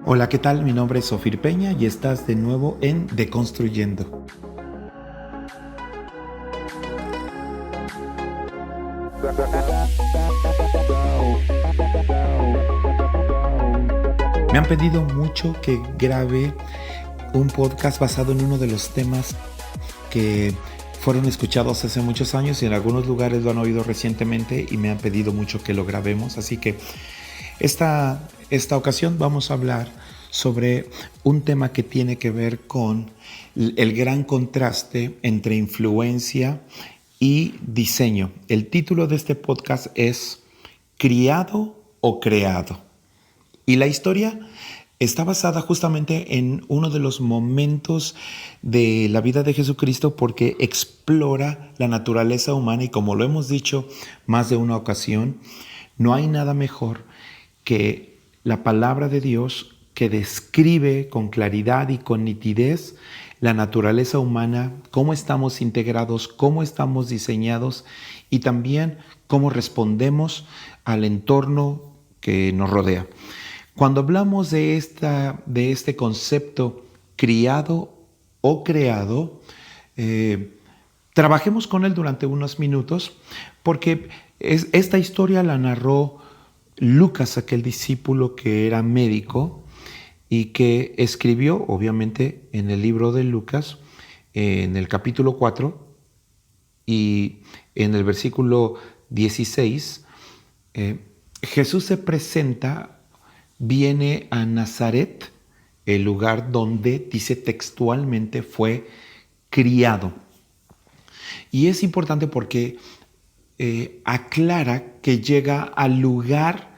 Hola, ¿qué tal? Mi nombre es Sofir Peña y estás de nuevo en Deconstruyendo. Me han pedido mucho que grabe un podcast basado en uno de los temas que fueron escuchados hace muchos años y en algunos lugares lo han oído recientemente y me han pedido mucho que lo grabemos. Así que esta ocasión vamos a hablar sobre un tema que tiene que ver con el gran contraste entre influencia y diseño. El título de este podcast es ¿Criado o creado? Y la historia está basada justamente en uno de los momentos de la vida de Jesucristo porque explora la naturaleza humana y, como lo hemos dicho más de una ocasión, no hay nada mejor que la palabra de Dios que describe con claridad y con nitidez la naturaleza humana, cómo estamos integrados, cómo estamos diseñados y también cómo respondemos al entorno que nos rodea. Cuando hablamos de este concepto criado o creado, trabajemos con él durante unos minutos porque esta historia la narró Lucas, aquel discípulo que era médico y que escribió, obviamente, en el libro de Lucas, en el capítulo 4 y en el versículo 16, Jesús se presenta, viene a Nazaret, el lugar donde, dice textualmente, fue criado. Y es importante porque aclara que llega al lugar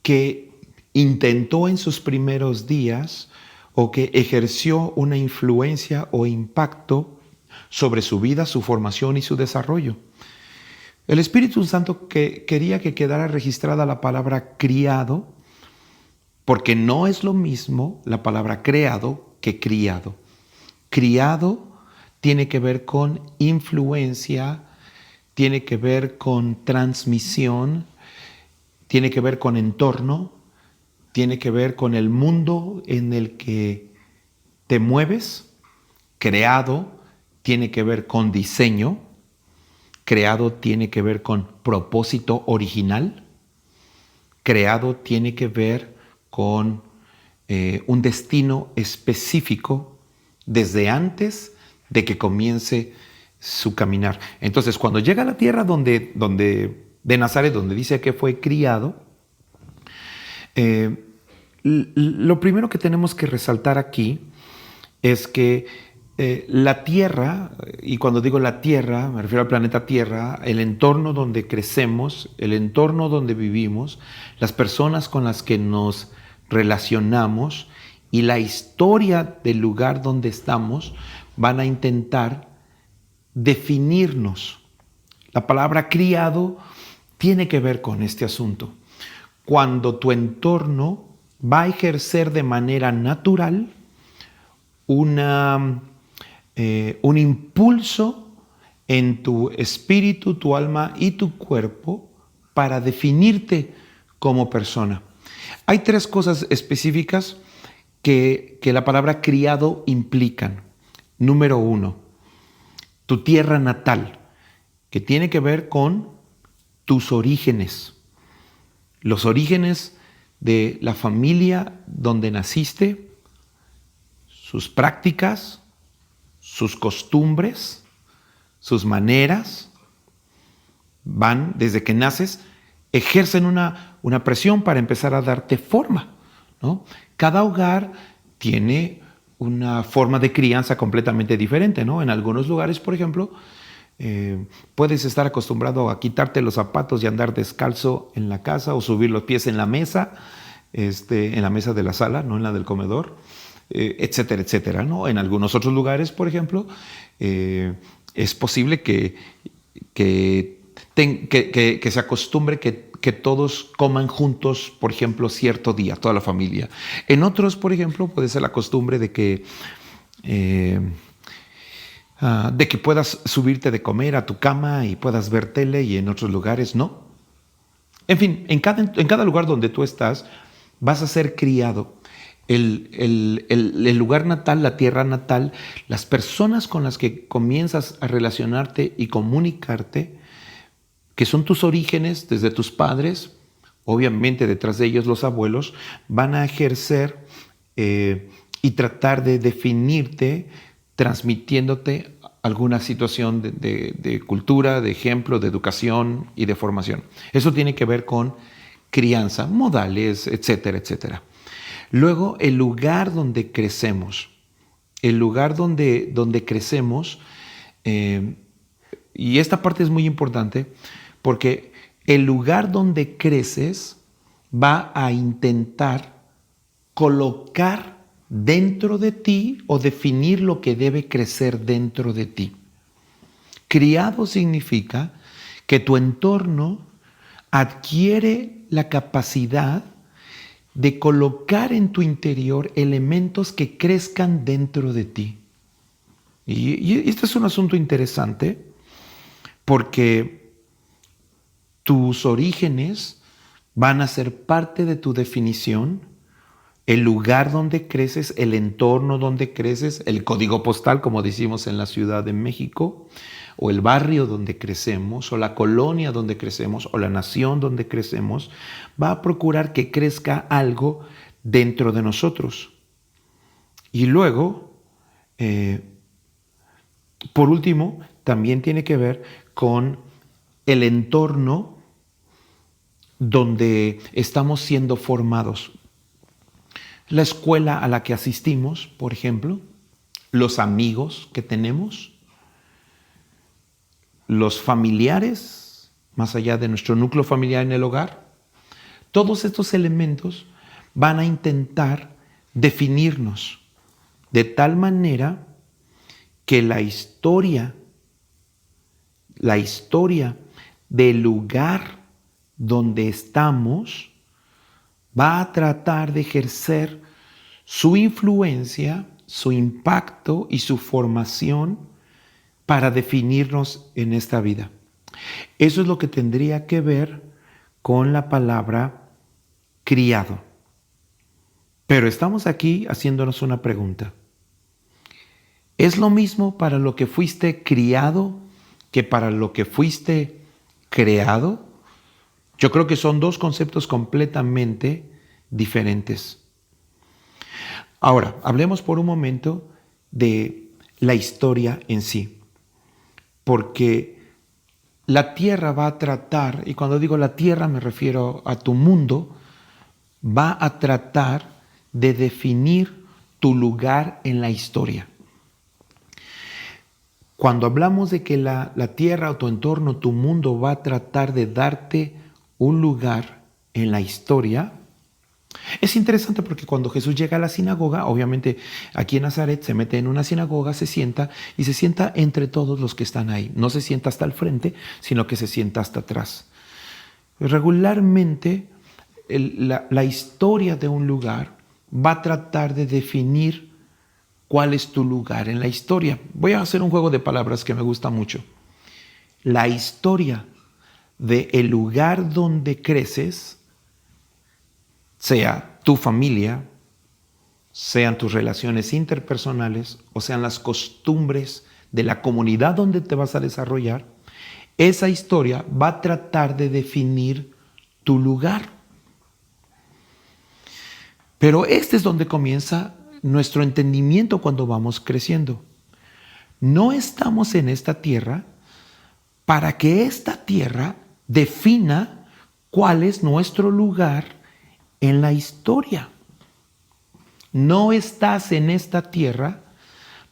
que intentó en sus primeros días o que ejerció una influencia o impacto sobre su vida, su formación y su desarrollo. El Espíritu Santo quería que quedara registrada la palabra criado, porque no es lo mismo la palabra creado que criado. Criado tiene que ver con influencia, tiene que ver con transmisión, tiene que ver con entorno, tiene que ver con el mundo en el que te mueves. Creado tiene que ver con diseño, creado tiene que ver con propósito original, creado tiene que ver con un destino específico desde antes de que comience su caminar. Entonces, cuando llega a la tierra de Nazaret, donde dice que fue criado, lo primero que tenemos que resaltar aquí es que la tierra, y cuando digo la tierra, me refiero al planeta Tierra, el entorno donde crecemos, el entorno donde vivimos, las personas con las que nos relacionamos y la historia del lugar donde estamos van a intentar definirnos. La palabra criado tiene que ver con este asunto. Cuando tu entorno va a ejercer de manera natural un impulso en tu espíritu, tu alma y tu cuerpo para definirte como persona. Hay tres cosas específicas que la palabra criado implican. Número uno, tu tierra natal, que tiene que ver con tus orígenes. Los orígenes de la familia donde naciste, sus prácticas, sus costumbres, sus maneras, van desde que naces, ejercen una presión para empezar a darte forma, ¿no? Cada hogar tiene una forma de crianza completamente diferente, ¿no? En algunos lugares, por ejemplo, puedes estar acostumbrado a quitarte los zapatos y andar descalzo en la casa o subir los pies en la mesa, en la mesa de la sala, no en la del comedor, etcétera, etcétera, ¿no? En algunos otros lugares, por ejemplo, es posible que se acostumbre que todos coman juntos, por ejemplo, cierto día, toda la familia. En otros, por ejemplo, puede ser la costumbre de que puedas subirte de comer a tu cama y puedas ver tele, y en otros lugares no. En fin, en cada lugar donde tú estás vas a ser criado. el lugar natal, la tierra natal, las personas con las que comienzas a relacionarte y comunicarte, que son tus orígenes desde tus padres, obviamente detrás de ellos los abuelos, van a ejercer y tratar de definirte, transmitiéndote alguna situación de cultura, de ejemplo, de educación y de formación. Eso tiene que ver con crianza, modales, etcétera, etcétera. Luego, el lugar donde crecemos. El lugar donde crecemos, y esta parte es muy importante, porque el lugar donde creces va a intentar colocar dentro de ti o definir lo que debe crecer dentro de ti. Criado significa que tu entorno adquiere la capacidad de colocar en tu interior elementos que crezcan dentro de ti. Y este es un asunto interesante porque tus orígenes van a ser parte de tu definición, el lugar donde creces, el entorno donde creces, el código postal, como decimos en la Ciudad de México, o el barrio donde crecemos, o la colonia donde crecemos, o la nación donde crecemos, va a procurar que crezca algo dentro de nosotros. Y luego, por último, también tiene que ver con el entorno donde estamos siendo formados. La escuela a la que asistimos, por ejemplo, los amigos que tenemos, los familiares, más allá de nuestro núcleo familiar en el hogar, todos estos elementos van a intentar definirnos de tal manera que la historia del lugar donde estamos va a tratar de ejercer su influencia, su impacto y su formación para definirnos en esta vida. Eso es lo que tendría que ver con la palabra criado. Pero estamos aquí haciéndonos una pregunta. ¿Es lo mismo para lo que fuiste criado que para lo que fuiste creado? Yo creo que son dos conceptos completamente diferentes. Ahora, hablemos por un momento de la historia en sí. Porque la tierra va a tratar, y cuando digo la tierra me refiero a tu mundo, va a tratar de definir tu lugar en la historia. Cuando hablamos de que la tierra o tu entorno, tu mundo va a tratar de darte un lugar en la historia, es interesante porque cuando Jesús llega a la sinagoga, obviamente aquí en Nazaret se mete en una sinagoga, se sienta entre todos los que están ahí. No se sienta hasta el frente, sino que se sienta hasta atrás. Regularmente la historia de un lugar va a tratar de definir cuál es tu lugar en la historia. Voy a hacer un juego de palabras que me gusta mucho. La historia del lugar donde creces, sea tu familia, sean tus relaciones interpersonales o sean las costumbres de la comunidad donde te vas a desarrollar, esa historia va a tratar de definir tu lugar. Pero este es donde comienza nuestro entendimiento cuando vamos creciendo. No estamos en esta tierra para que esta tierra defina cuál es nuestro lugar en la historia. No estás en esta tierra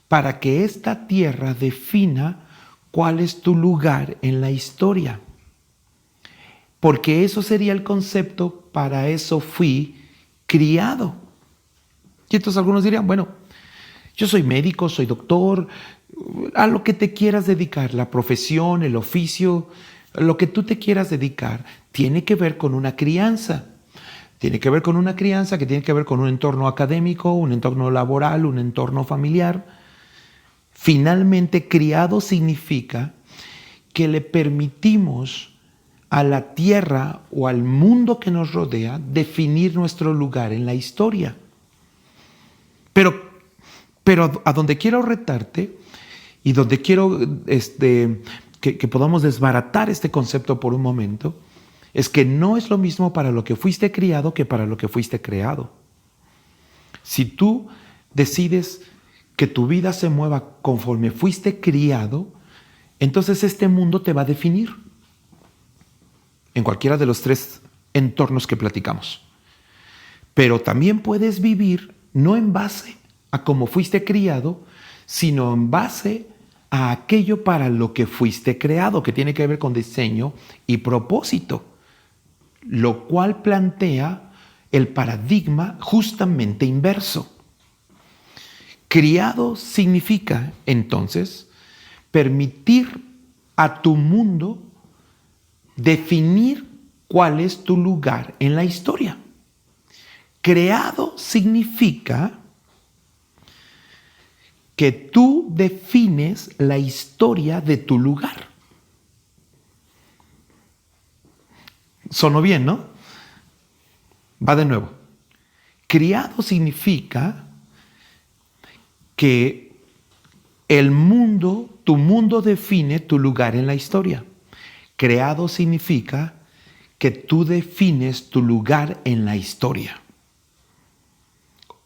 para que esta tierra defina cuál es tu lugar en la historia. Porque eso sería el concepto, para eso fui criado. Y entonces algunos dirían, bueno, yo soy médico, soy doctor, a lo que te quieras dedicar, la profesión, el oficio, lo que tú te quieras dedicar, tiene que ver con una crianza. Tiene que ver con una crianza que tiene que ver con un entorno académico, un entorno laboral, un entorno familiar. Finalmente, criado significa que le permitimos a la tierra o al mundo que nos rodea definir nuestro lugar en la historia. Pero a donde quiero retarte y donde quiero que podamos desbaratar este concepto por un momento, es que no es lo mismo para lo que fuiste criado que para lo que fuiste creado. Si tú decides que tu vida se mueva conforme fuiste criado, entonces este mundo te va a definir en cualquiera de los tres entornos que platicamos. Pero también puedes vivir no en base a cómo fuiste criado, sino en base a aquello para lo que fuiste creado, que tiene que ver con diseño y propósito, lo cual plantea el paradigma justamente inverso. Criado significa, entonces, permitir a tu mundo definir cuál es tu lugar en la historia. Creado significa que tú defines la historia de tu lugar. Sonó bien, ¿no? Va de nuevo. Criado significa que el mundo, tu mundo define tu lugar en la historia. Creado significa que tú defines tu lugar en la historia.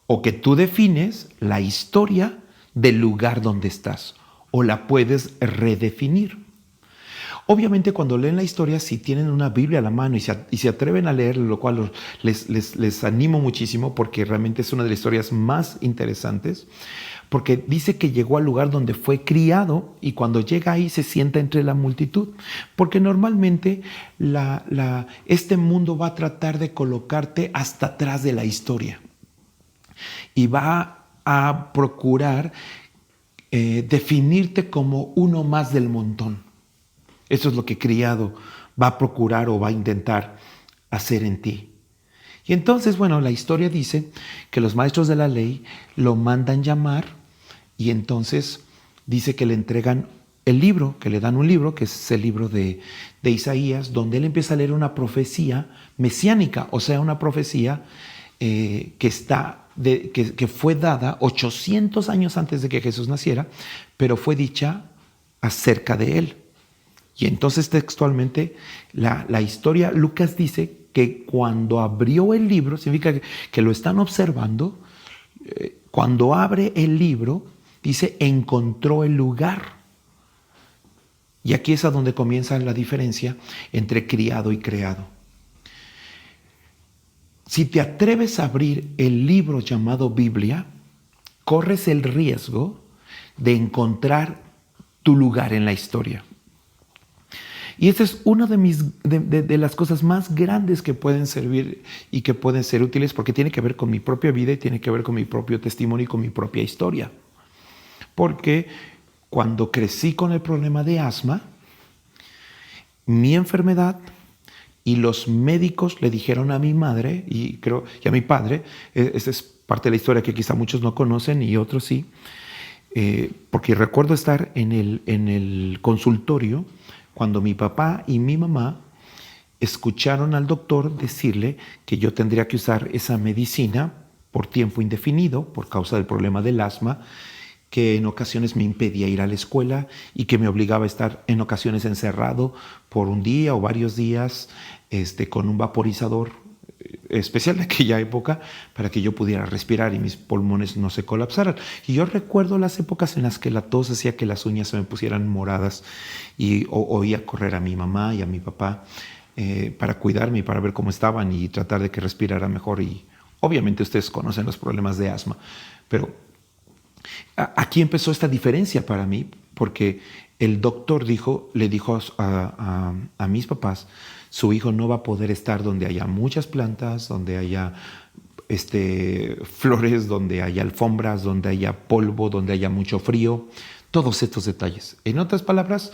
O que tú defines la historia del lugar donde estás. O la puedes redefinir. Obviamente cuando leen la historia, si tienen una Biblia a la mano y se atreven a leer, lo cual les animo muchísimo porque realmente es una de las historias más interesantes, porque dice que llegó al lugar donde fue criado y cuando llega ahí se sienta entre la multitud. Porque normalmente este mundo va a tratar de colocarte hasta atrás de la historia y va a procurar definirte como uno más del montón. Eso es lo que criado va a procurar o va a intentar hacer en ti. Y entonces, bueno, la historia dice que los maestros de la ley lo mandan llamar y entonces dice que le entregan el libro, que le dan un libro, que es el libro de Isaías, donde él empieza a leer una profecía mesiánica, o sea, una profecía que fue dada 800 años antes de que Jesús naciera, pero fue dicha acerca de él. Y entonces textualmente la historia, Lucas dice que cuando abrió el libro, significa que lo están observando, cuando abre el libro, dice, encontró el lugar. Y aquí es a donde comienza la diferencia entre criado y creado. Si te atreves a abrir el libro llamado Biblia, corres el riesgo de encontrar tu lugar en la historia. Y esta es una de las cosas más grandes que pueden servir y que pueden ser útiles porque tiene que ver con mi propia vida y tiene que ver con mi propio testimonio y con mi propia historia. Porque cuando crecí con el problema de asma, mi enfermedad y los médicos le dijeron a mi madre y a mi padre, esta es parte de la historia que quizá muchos no conocen y otros sí, porque recuerdo estar en el consultorio cuando mi papá y mi mamá escucharon al doctor decirle que yo tendría que usar esa medicina por tiempo indefinido por causa del problema del asma, que en ocasiones me impedía ir a la escuela y que me obligaba a estar en ocasiones encerrado por un día o varios días con un vaporizador especial de aquella época para que yo pudiera respirar y mis pulmones no se colapsaran. Y yo recuerdo las épocas en las que la tos hacía que las uñas se me pusieran moradas y oía correr a mi mamá y a mi papá para cuidarme y para ver cómo estaban y tratar de que respirara mejor. Y obviamente ustedes conocen los problemas de asma, pero aquí empezó esta diferencia para mí porque el doctor le dijo a mis papás, su hijo no va a poder estar donde haya muchas plantas, donde haya flores, donde haya alfombras, donde haya polvo, donde haya mucho frío, todos estos detalles. En otras palabras,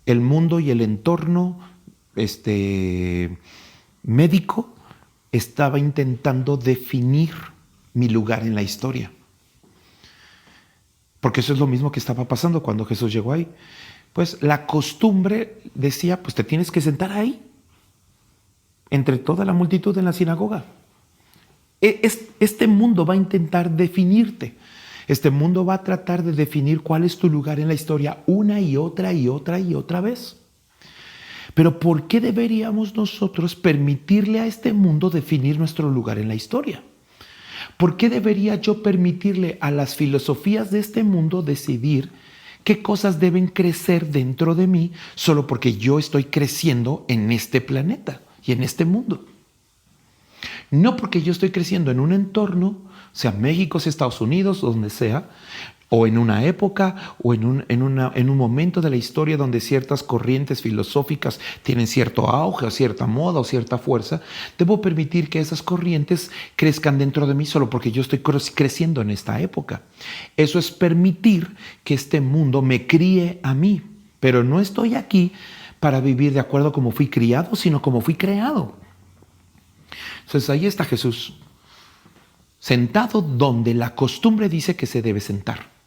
el mundo y el entorno médico estaba intentando definir mi lugar en la historia. Porque eso es lo mismo que estaba pasando cuando Jesús llegó ahí. Pues la costumbre decía, pues te tienes que sentar ahí, entre toda la multitud en la sinagoga. Este mundo va a intentar definirte. Este mundo va a tratar de definir cuál es tu lugar en la historia una y otra y otra y otra vez. Pero ¿por qué deberíamos nosotros permitirle a este mundo definir nuestro lugar en la historia? ¿Por qué debería yo permitirle a las filosofías de este mundo decidir qué cosas deben crecer dentro de mí solo porque yo estoy creciendo en este planeta y en este mundo? No porque yo estoy creciendo en un entorno, sea México, sea Estados Unidos, donde sea, o en una época o en un momento de la historia donde ciertas corrientes filosóficas tienen cierto auge o cierta moda o cierta fuerza, debo permitir que esas corrientes crezcan dentro de mí solo porque yo estoy creciendo en esta época. Eso es permitir que este mundo me críe a mí, pero no estoy aquí para vivir de acuerdo a cómo fui criado, sino como fui creado. Entonces ahí está Jesús, sentado donde la costumbre dice que se debe sentar.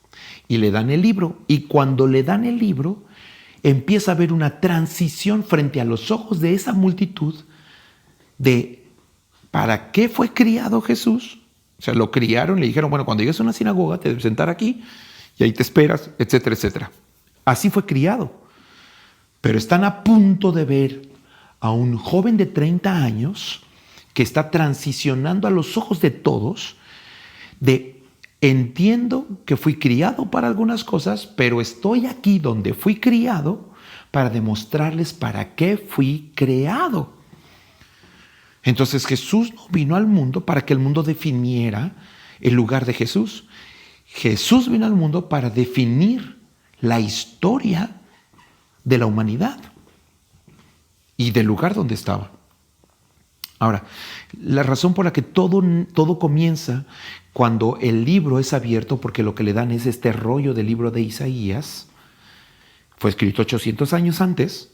Y le dan el libro. Y cuando le dan el libro, empieza a haber una transición frente a los ojos de esa multitud de ¿para qué fue criado Jesús? O sea, lo criaron, le dijeron, bueno, cuando llegues a una sinagoga te debes sentar aquí y ahí te esperas, etcétera, etcétera. Así fue criado. Pero están a punto de ver a un joven de 30 años que está transicionando a los ojos de todos de entiendo que fui criado para algunas cosas, pero estoy aquí donde fui criado para demostrarles para qué fui creado. Entonces Jesús no vino al mundo para que el mundo definiera el lugar de Jesús. Jesús vino al mundo para definir la historia de la humanidad y del lugar donde estaba. Ahora, la razón por la que todo comienza cuando el libro es abierto, porque lo que le dan es este rollo del libro de Isaías, fue escrito 800 años antes.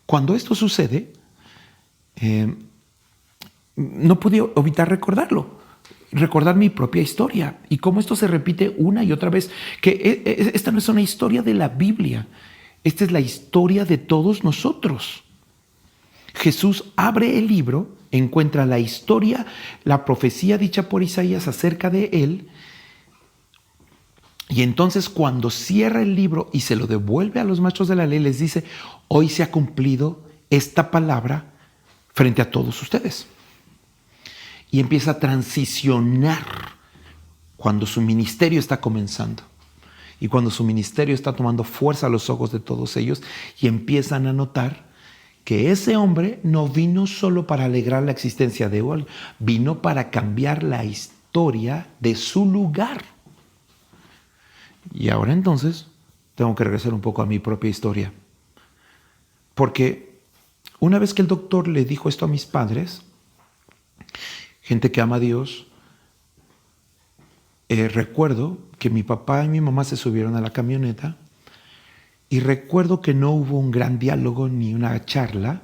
Cuando esto sucede, no pude evitar recordar mi propia historia y cómo esto se repite una y otra vez, que esta no es una historia de la Biblia, esta es la historia de todos nosotros. Jesús abre el libro, encuentra la historia, la profecía dicha por Isaías acerca de él, y entonces cuando cierra el libro y se lo devuelve a los maestros de la ley, les dice, hoy se ha cumplido esta palabra frente a todos ustedes. Y empieza a transicionar cuando su ministerio está comenzando y cuando su ministerio está tomando fuerza a los ojos de todos ellos y empiezan a notar que ese hombre no vino solo para alegrar la existencia de él, vino para cambiar la historia de su lugar. Y ahora entonces tengo que regresar un poco a mi propia historia. Porque una vez que el doctor le dijo esto a mis padres, gente que ama a Dios, recuerdo que mi papá y mi mamá se subieron a la camioneta. Y recuerdo que no hubo un gran diálogo ni una charla.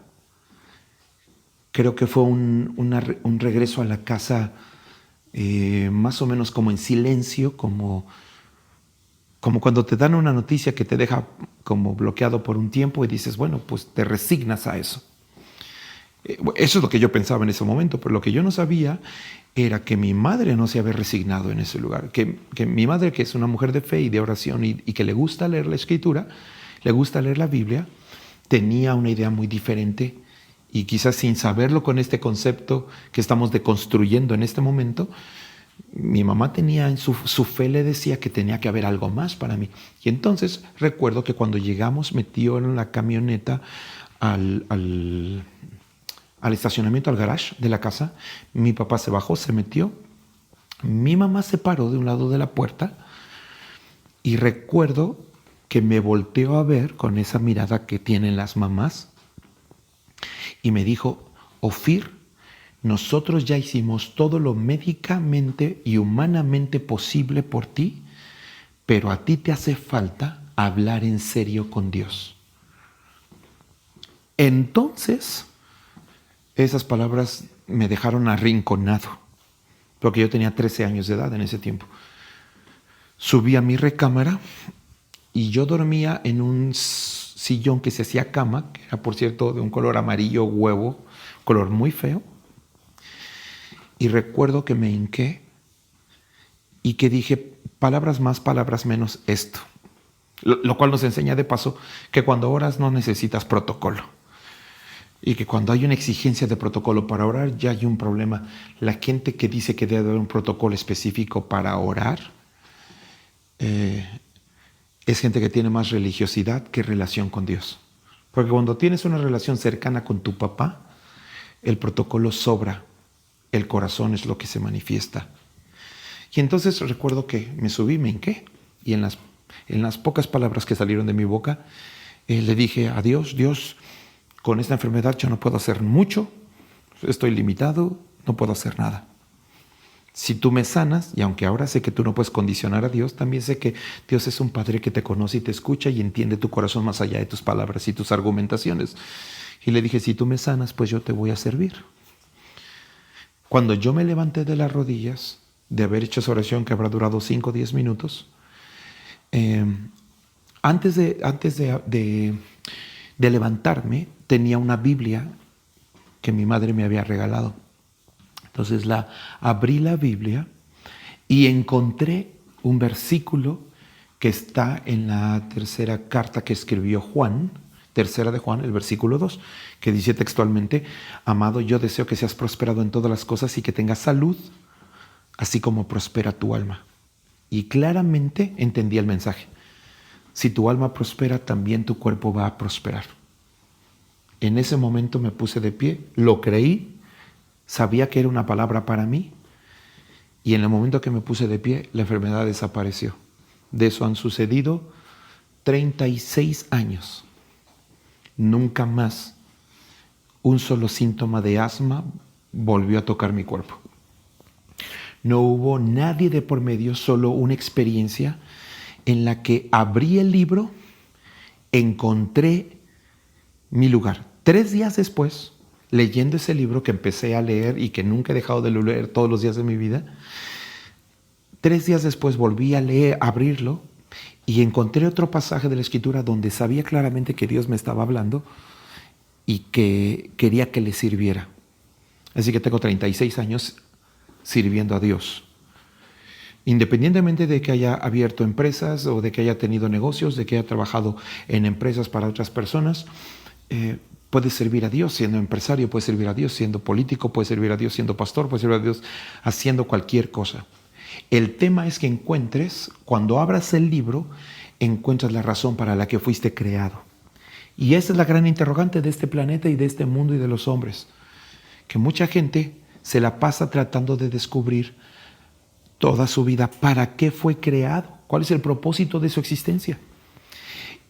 Creo que fue un regreso a la casa más o menos como en silencio, como cuando te dan una noticia que te deja como bloqueado por un tiempo y dices, bueno, pues te resignas a eso. Eso es lo que yo pensaba en ese momento, pero lo que yo no sabía era que mi madre no se había resignado en ese lugar. Que mi madre, que es una mujer de fe y de oración y que le gusta leer la Escritura, le gusta leer la Biblia, tenía una idea muy diferente y quizás sin saberlo con este concepto que estamos deconstruyendo en este momento, mi mamá tenía en su fe, le decía que tenía que haber algo más para mí. Y entonces recuerdo que cuando llegamos, metió en la camioneta al estacionamiento, al garage de la casa, mi papá se bajó, se metió, mi mamá se paró de un lado de la puerta y recuerdo que me volteó a ver con esa mirada que tienen las mamás y me dijo, Ofir, nosotros ya hicimos todo lo médicamente y humanamente posible por ti, pero a ti te hace falta hablar en serio con Dios. Entonces, esas palabras me dejaron arrinconado, porque yo tenía 13 años de edad en ese tiempo. Subí a mi recámara y yo dormía en un sillón que se hacía cama, que era, por cierto, de un color amarillo huevo, color muy feo. Y recuerdo que me hinqué y que dije, palabras más, palabras menos, esto. Lo cual nos enseña de paso que cuando oras no necesitas protocolo. Y que cuando hay una exigencia de protocolo para orar, ya hay un problema. La gente que dice que debe haber un protocolo específico para orar, es gente que tiene más religiosidad que relación con Dios. Porque cuando tienes una relación cercana con tu papá, el protocolo sobra. El corazón es lo que se manifiesta. Y entonces recuerdo que me subí, me hinqué, y en las pocas palabras que salieron de mi boca, le dije a Dios, Dios, con esta enfermedad yo no puedo hacer mucho, estoy limitado, no puedo hacer nada. Si tú me sanas, y aunque ahora sé que tú no puedes condicionar a Dios, también sé que Dios es un Padre que te conoce y te escucha y entiende tu corazón más allá de tus palabras y tus argumentaciones. Y le dije, si tú me sanas, pues yo te voy a servir. Cuando yo me levanté de las rodillas, de haber hecho esa oración que habrá durado 5 o 10 minutos, antes de levantarme, tenía una Biblia que mi madre me había regalado. Entonces abrí la Biblia y encontré un versículo que está en la tercera carta que escribió Juan, tercera de Juan, el versículo 2, que dice textualmente, amado, yo deseo que seas prosperado en todas las cosas y que tengas salud, así como prospera tu alma. Y claramente entendí el mensaje. Si tu alma prospera, también tu cuerpo va a prosperar. En ese momento me puse de pie, lo creí, sabía que era una palabra para mí, y en el momento que me puse de pie, la enfermedad desapareció. De eso han sucedido 36 años. Nunca más un solo síntoma de asma volvió a tocar mi cuerpo. No hubo nadie de por medio, solo una experiencia en la que abrí el libro, encontré mi lugar. 3 días después, leyendo ese libro que empecé a leer y que nunca he dejado de leer todos los días de mi vida, 3 días después volví a leer, a abrirlo, y encontré otro pasaje de la Escritura donde sabía claramente que Dios me estaba hablando y que quería que le sirviera. Así que tengo 36 años sirviendo a Dios. Independientemente de que haya abierto empresas o de que haya tenido negocios, de que haya trabajado en empresas para otras personas, puedes servir a Dios siendo empresario, puedes servir a Dios siendo político, puedes servir a Dios siendo pastor, puedes servir a Dios haciendo cualquier cosa. El tema es que encuentres, cuando abras el libro, encuentras la razón para la que fuiste creado. Y esa es la gran interrogante de este planeta y de este mundo y de los hombres. Que mucha gente se la pasa tratando de descubrir toda su vida para qué fue creado, cuál es el propósito de su existencia.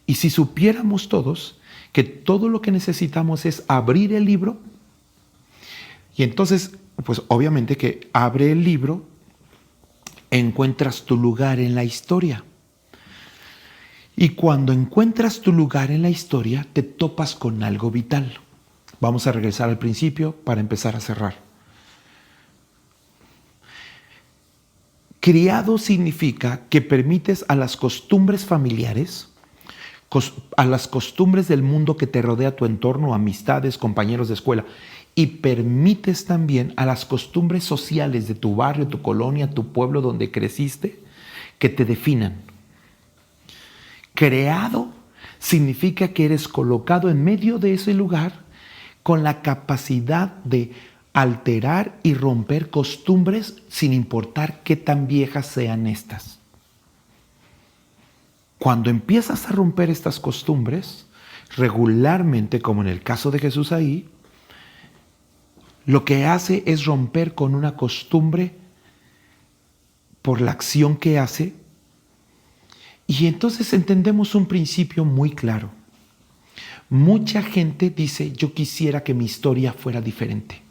Y si supiéramos todos que todo lo que necesitamos es abrir el libro, y entonces, pues obviamente que abre el libro, encuentras tu lugar en la historia. Y cuando encuentras tu lugar en la historia, te topas con algo vital. Vamos a regresar al principio para empezar a cerrar. Criado significa que permites a las costumbres familiares, a las costumbres del mundo que te rodea, tu entorno, amistades, compañeros de escuela, y permites también a las costumbres sociales de tu barrio, tu colonia, tu pueblo donde creciste, que te definan. Creado significa que eres colocado en medio de ese lugar con la capacidad de alterar y romper costumbres sin importar qué tan viejas sean estas. Cuando empiezas a romper estas costumbres, regularmente, como en el caso de Jesús ahí, lo que hace es romper con una costumbre por la acción que hace. Y entonces entendemos un principio muy claro. Mucha gente dice, yo quisiera que mi historia fuera diferente.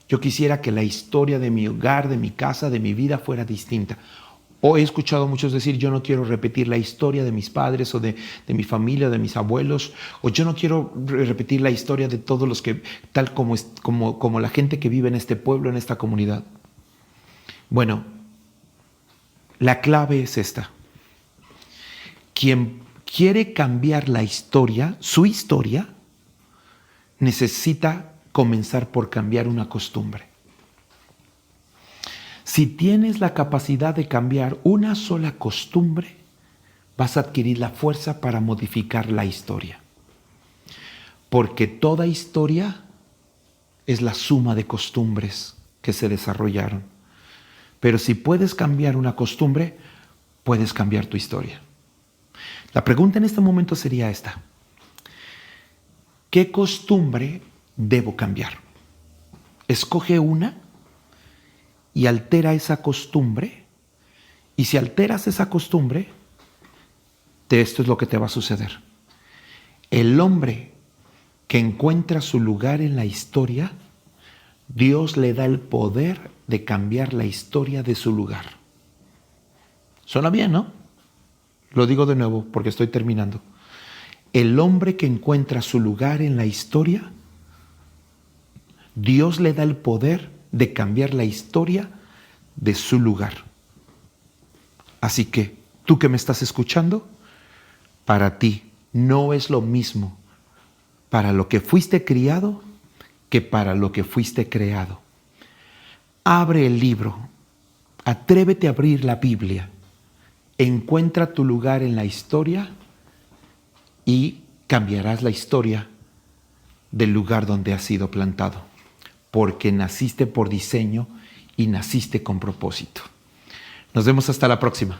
Yo quisiera que la historia de mi hogar, de mi casa, de mi vida fuera distinta. O he escuchado a muchos decir, yo no quiero repetir la historia de mis padres o de mi familia, de mis abuelos, o yo no quiero repetir la historia de todos los que, tal como la gente que vive en este pueblo, en esta comunidad. Bueno, la clave es esta. Quien quiere cambiar la historia, su historia, necesita comenzar por cambiar una costumbre. Si tienes la capacidad de cambiar una sola costumbre, vas a adquirir la fuerza para modificar la historia. Porque toda historia es la suma de costumbres que se desarrollaron. Pero si puedes cambiar una costumbre, puedes cambiar tu historia. La pregunta en este momento sería esta: ¿qué costumbre debo cambiar? Escoge una y altera esa costumbre. Y si alteras esa costumbre, esto es lo que te va a suceder. El hombre que encuentra su lugar en la historia, Dios le da el poder de cambiar la historia de su lugar. Suena bien, ¿no? Lo digo de nuevo porque estoy terminando. El hombre que encuentra su lugar en la historia, Dios le da el poder de cambiar la historia de su lugar. Así que, tú que me estás escuchando, para ti no es lo mismo para lo que fuiste criado que para lo que fuiste creado. Abre el libro, atrévete a abrir la Biblia, encuentra tu lugar en la historia y cambiarás la historia del lugar donde has sido plantado, porque naciste por diseño y naciste con propósito. Nos vemos hasta la próxima.